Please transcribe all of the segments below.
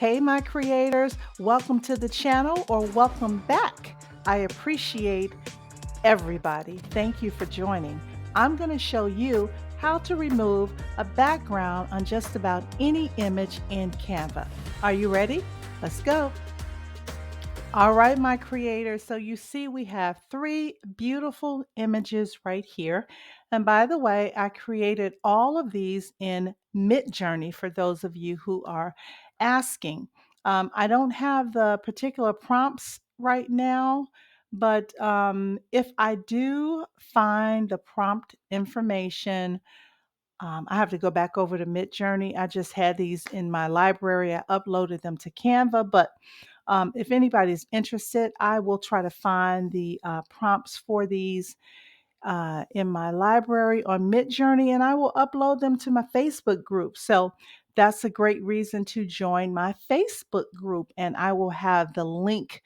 Hey, my creators, welcome to the channel or welcome back. I appreciate everybody. Thank you for joining. I'm going to show you how to remove a background on just about any image in Canva. Are you ready? Let's go. All right, my creators. So you see we have three beautiful images right here. And by the way, I created all of these in Midjourney for those of you who are asking. I don't have the particular prompts right now, but if I do find the prompt information, I have to go back over to Midjourney. I just had these in my library. I uploaded them to Canva, but if anybody's interested, I will try to find the prompts for these in my library on Midjourney, and I will upload them to my Facebook group. So that's a great reason to join my Facebook group, and I will have the link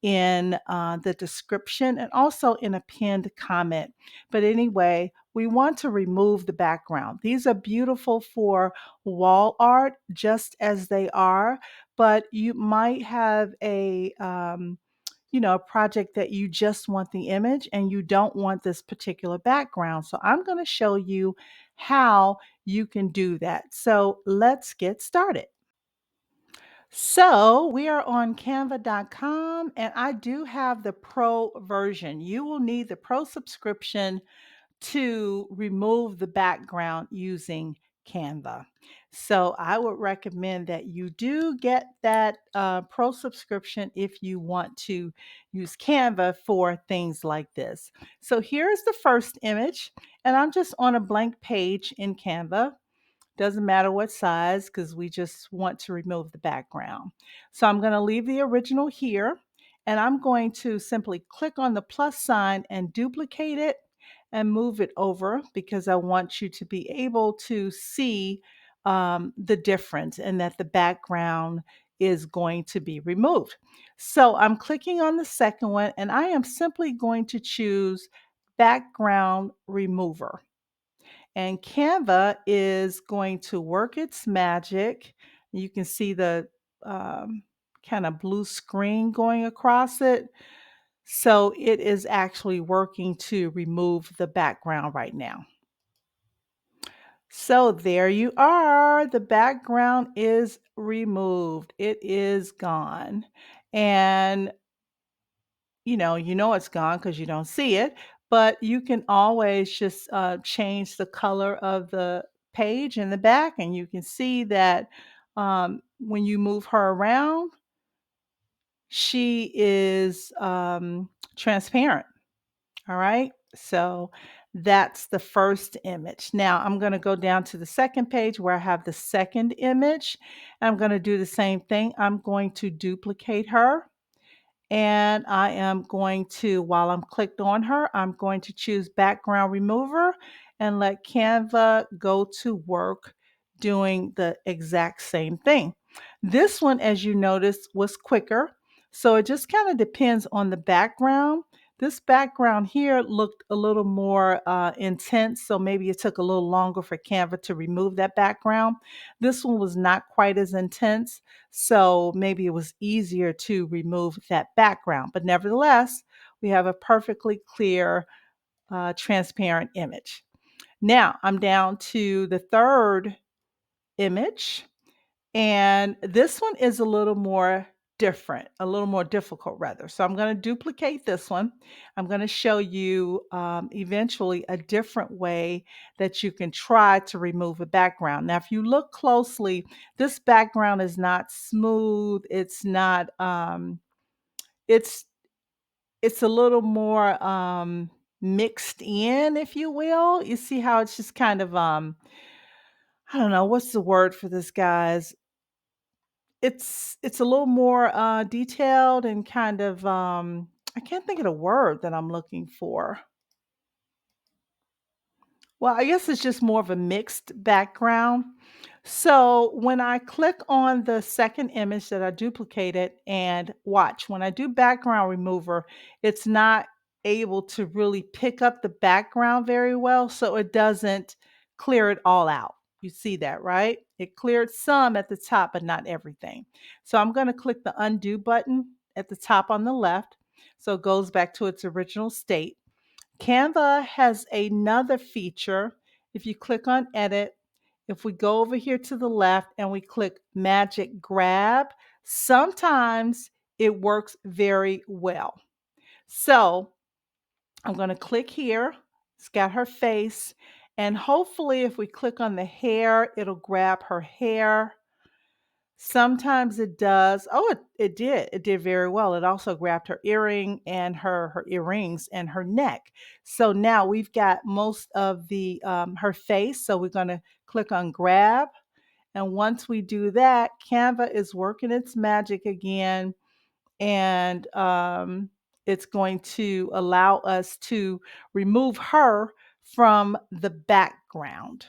in the description and also in a pinned comment. But anyway, we want to remove the background. These are beautiful for wall art, just as they are, but you might have a project that you just want the image and you don't want this particular background. So I'm going to show you how you can do that. So let's get started. So we are on canva.com and I do have the pro version. You will need the pro subscription to remove the background using Canva. So I would recommend that you do get that pro subscription if you want to use Canva for things like this. So here's the first image, and I'm just on a blank page in Canva. Doesn't matter what size because we just want to remove the background. So I'm going to leave the original here and I'm going to simply click on the plus sign and duplicate it and move it over because I want you to be able to see the difference and that the background is going to be removed. So I'm clicking on the second one and I am simply going to choose background remover. And Canva is going to work its magic. You can see the kind of blue screen going across it. So it is actually working to remove the background right now. So there you are. The background is removed. It is gone. And you know it's gone because you don't see it, but you can always just change the color of the page in the back, and you can see that when you move her around, she is transparent. All right, so that's the first image. Now I'm going to go down to the second page where I have the second image. I'm going to do the same thing. I'm going to duplicate her and I am going to, while I'm clicked on her, I'm going to choose background remover and let Canva go to work doing the exact same thing. This one, as you noticed, was quicker. So it just kind of depends on the background. This background here looked a little more intense, so maybe it took a little longer for Canva to remove that background. This one was not quite as intense, so maybe it was easier to remove that background. But nevertheless, we have a perfectly clear, transparent image. Now I'm down to the third image, and this one is a little more different, a little more difficult rather. So I'm going to duplicate this one. I'm going to show you eventually a different way that you can try to remove a background. Now, if you look closely, this background is not smooth. It's not, it's, it's a little more mixed in, if you will. You see how it's just kind of, I don't know, what's the word for this, guys? It's a little more, detailed and kind of, I can't think of the word that I'm looking for. Well, I guess it's just more of a mixed background. So when I click on the second image that I duplicated and watch, when I do background remover, it's not able to really pick up the background very well, so it doesn't clear it all out. You see that, right? It cleared some at the top, but not everything. So I'm going to click the undo button at the top on the left. So it goes back to its original state. Canva has another feature. If you click on edit, if we go over here to the left and we click magic grab, sometimes it works very well. So I'm going to click here. It's got her face. And hopefully, if we click on the hair, it'll grab her hair. Sometimes it does. Oh, it did. It did very well. It also grabbed her earring and her earrings and her neck. So now we've got most of the her face. So we're going to click on grab. And once we do that, Canva is working its magic again, and it's going to allow us to remove her from the background.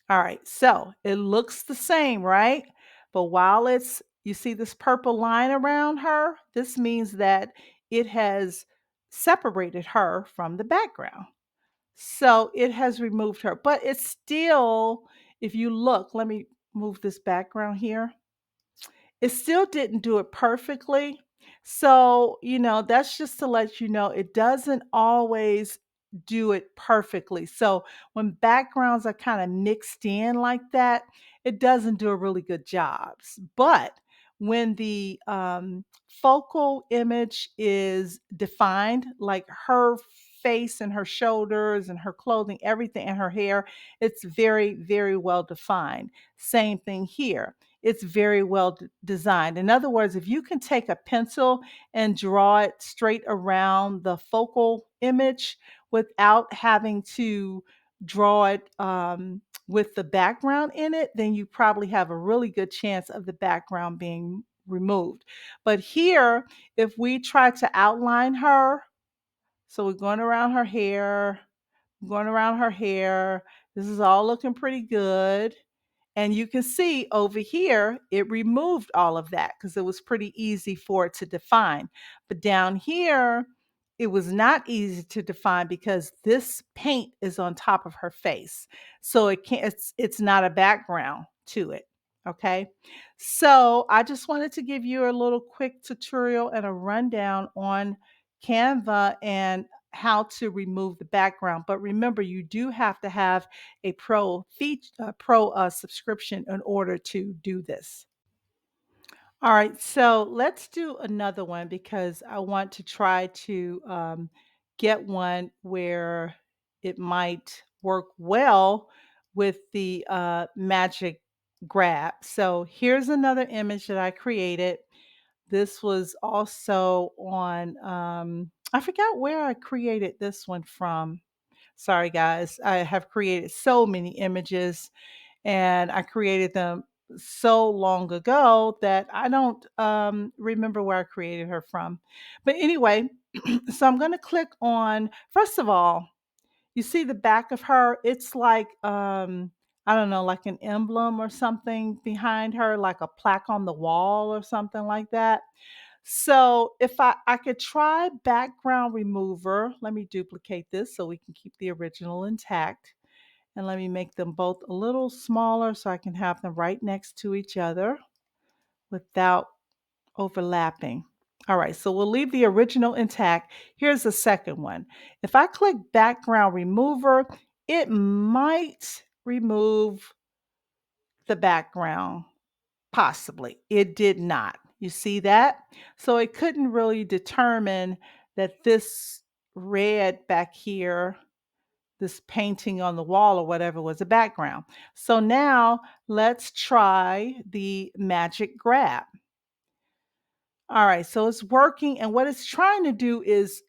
All right, so it looks the same, right? But while you see this purple line around her, this means that it has separated her from the background. So it has removed her, but it's still, if you look, let me move this background here. It still didn't do it perfectly. So, that's just to let you know it doesn't always do it perfectly. So, when backgrounds are kind of mixed in like that, it doesn't do a really good job. But when the focal image is defined, like her face and her shoulders and her clothing, everything, and her hair, it's very, very well defined. Same thing here, it's very well designed. In other words, if you can take a pencil and draw it straight around the focal image without having to draw it with the background in it, then you probably have a really good chance of the background being removed. But here, if we try to outline her, so we're going around her hair, going around her hair. This is all looking pretty good. And you can see over here, it removed all of that because it was pretty easy for it to define. But down here, it was not easy to define because this paint is on top of her face. So it's not a background to it. Okay. So I just wanted to give you a little quick tutorial and a rundown on Canva and how to remove the background. But remember, you do have to have a pro subscription in order to do this. All right, so let's do another one because I want to try to get one where it might work well with the magic grab. So here's another image that I created. This was also on, I forgot where I created this one from. Sorry, guys. I have created so many images and I created them so long ago that I don't remember where I created her from. But anyway, so I'm going to click on, first of all, you see the back of her? It's like, I don't know, like an emblem or something behind her, like a plaque on the wall or something like that. So if I could try background remover, let me duplicate this so we can keep the original intact. And let me make them both a little smaller so I can have them right next to each other without overlapping. All right, so we'll leave the original intact. Here's the second one. If I click background remover, it might remove the background. Possibly. It did not. You see that? So it couldn't really determine that this red back here, this painting on the wall or whatever, was a background. So now let's try the magic grab. All right, so it's working, and what it's trying to do is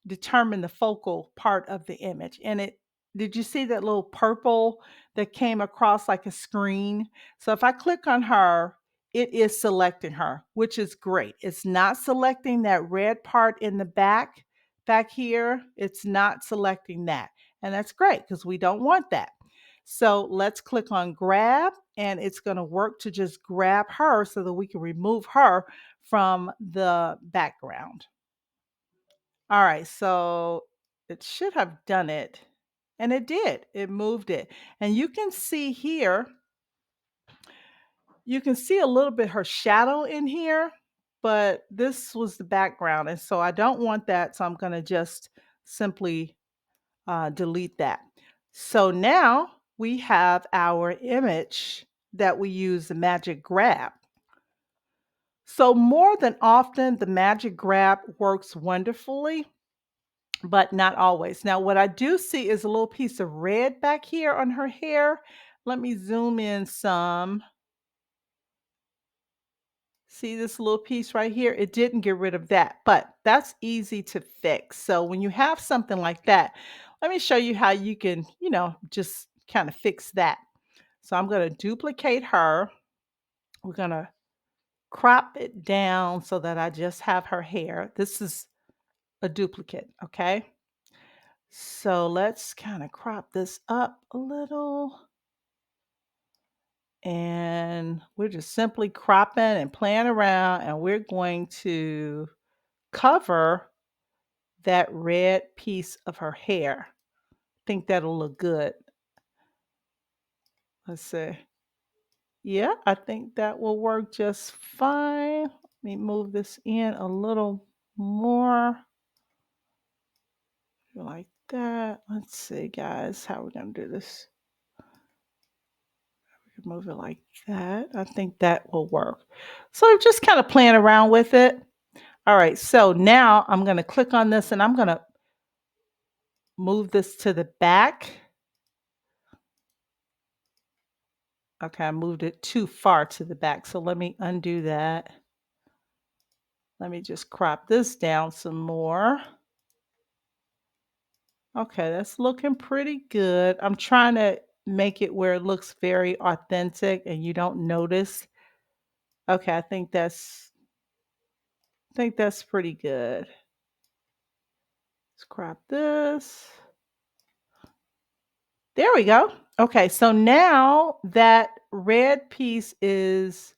determine the focal part of the image. And did you see that little purple that came across like a screen? So if I click on her, it is selecting her, which is great. It's not selecting that red part in the back here. It's not selecting that, and that's great because we don't want that. So let's click on grab, and it's going to work to just grab her so that we can remove her from the background. All right, so it should have done it. And it did. It moved it. And you can see here, you can see a little bit her shadow in here, but this was the background. And so I don't want that. So I'm going to just simply delete that. So now we have our image that we use the magic grab. So more than often, the magic grab works wonderfully, but not always. Now, what I do see is a little piece of red back here on her hair. Let me zoom in some. See this little piece right here? It didn't get rid of that, but that's easy to fix. So when you have something like that, let me show you how you can, just kind of fix that. So I'm going to duplicate her. We're going to crop it down so that I just have her hair. This is a duplicate, okay? So let's kind of crop this up a little. And we're just simply cropping and playing around, and we're going to cover that red piece of her hair. Think that'll look good. Let's see. Yeah, I think that will work just fine. Let me move this in a little more. Like that. Let's see, guys, how we're going to do this. We can move it like that. I think that will work. So I'm just kind of playing around with it. All right, so now I'm going to click on this and I'm going to move this to the back. Okay, I moved it too far to the back, so let me undo that. Let me just crop this down some more. Okay, that's looking pretty good. I'm trying to make it where it looks very authentic and you don't notice. Okay, I think that's pretty good. Let's crop this. There we go. Okay, so now that red piece is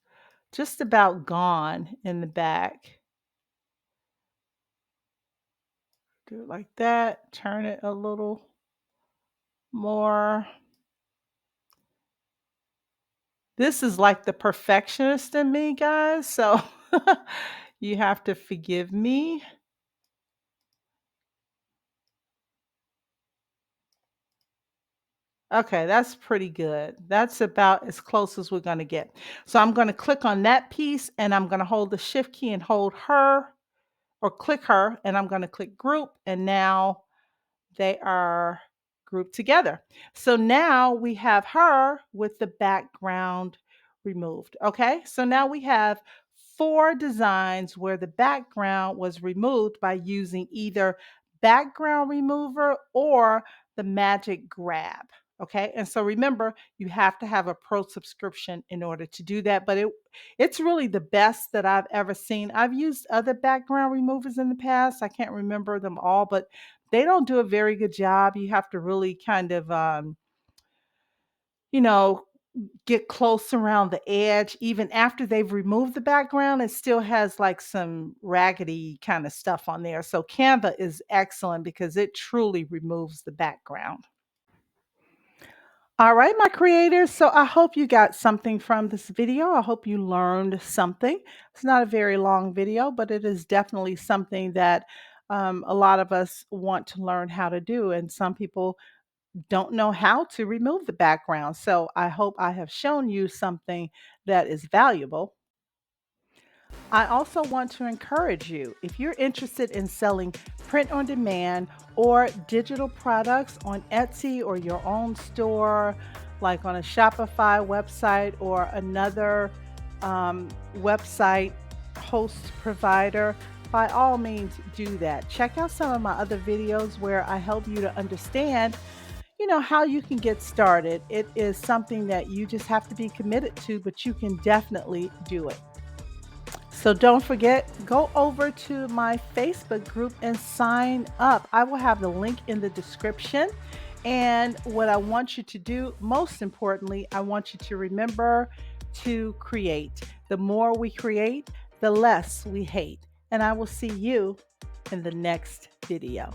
just about gone in the back. Do it like that. Turn it a little more. This is like the perfectionist in me, guys. So you have to forgive me. Okay, that's pretty good. That's about as close as we're going to get. So I'm going to click on that piece and I'm going to hold the shift key and hold her or click her and I'm going to click group and now they are grouped together. So now we have her with the background removed. Okay, so now we have 4 designs where the background was removed by using either background remover or the magic grab. Okay, and so remember, you have to have a pro subscription in order to do that, but it's really the best that I've ever seen. I've used other background removers in the past. I can't remember them all, but they don't do a very good job. You have to really kind of, you know, get close around the edge. Even after they've removed the background, it still has like some raggedy kind of stuff on there. So Canva is excellent because it truly removes the background. All right, my creators. So I hope you got something from this video. I hope you learned something. It's not a very long video, but it is definitely something that a lot of us want to learn how to do. And some people don't know how to remove the background. So I hope I have shown you something that is valuable. I also want to encourage you, if you're interested in selling print on demand or digital products on Etsy or your own store, like on a Shopify website or another website host provider, by all means do that. Check out some of my other videos where I help you to understand how you can get started. It is something that you just have to be committed to, but you can definitely do it. So don't forget, go over to my Facebook group and sign up. I will have the link in the description. And what I want you to do, most importantly, I want you to remember to create. The more we create, the less we hate. And I will see you in the next video.